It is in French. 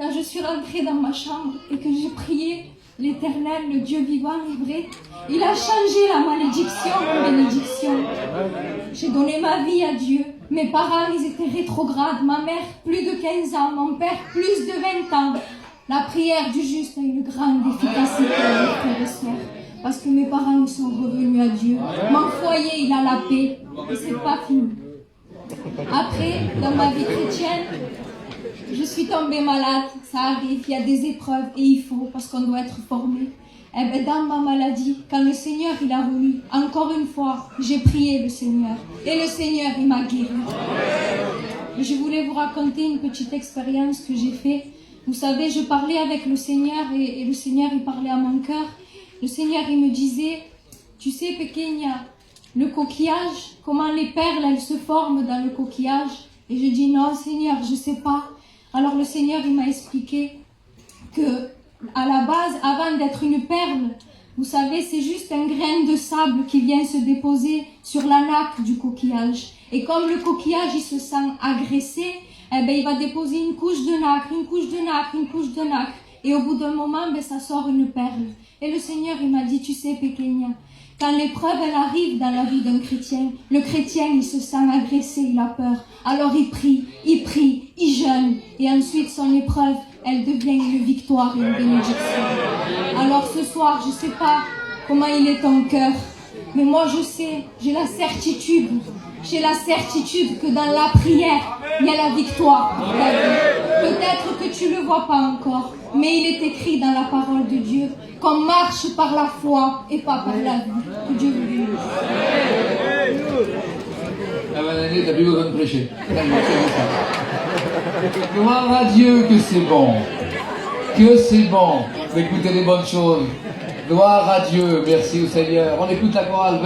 quand je suis rentrée dans ma chambre et que j'ai prié l'Éternel, le Dieu vivant et vrai, il a changé la malédiction en bénédiction. J'ai donné ma vie à Dieu. Mes parents, ils étaient rétrogrades. Ma mère, plus de 15 ans. Mon père, plus de 20 ans. La prière du juste a une grande efficacité, mes frères et sœurs. Parce que mes parents, ils sont revenus à Dieu. Mon foyer, il a la paix. Et c'est pas fini. Après, dans ma vie chrétienne, je suis tombée malade. Ça arrive, il y a des épreuves et il faut, parce qu'on doit être formé. Eh bien, dans ma maladie, quand le Seigneur, il a voulu, encore une fois, j'ai prié le Seigneur. Et le Seigneur, il m'a guéri. Et je voulais vous raconter une petite expérience que j'ai faite. Vous savez, je parlais avec le Seigneur et le Seigneur, il parlait à mon cœur. Le Seigneur, il me disait, tu sais, Pequeña, le coquillage, comment les perles, elles se forment dans le coquillage. Et je dis, non, Seigneur, je sais pas. Alors le Seigneur, il m'a expliqué que, à la base, avant d'être une perle, vous savez, c'est juste un grain de sable qui vient se déposer sur la naque du coquillage. Et comme le coquillage, il se sent agressé, eh ben, il va déposer une couche de nacre, une couche de nacre, une couche de nacre. Et au bout d'un moment, ben, ça sort une perle. Et le Seigneur, il m'a dit, tu sais, Pequeña, quand l'épreuve, elle arrive dans la vie d'un chrétien, le chrétien, il se sent agressé, il a peur. Alors il prie, il jeûne. Et ensuite, son épreuve, elle devient une victoire et une bénédiction. Alors ce soir, je ne sais pas comment il est ton cœur, mais moi je sais, j'ai la certitude que dans la prière, il y a la victoire. Peut-être que tu ne le vois pas encore, mais il est écrit dans la parole de Dieu qu'on marche par la foi et pas par la vue. Que Dieu vous bénisse. La bonne année, t'as plus besoin de prêcher. Gloire à Dieu que c'est bon. Que c'est bon d'écouter les bonnes choses. Gloire à Dieu. Merci au Seigneur. On écoute la chorale.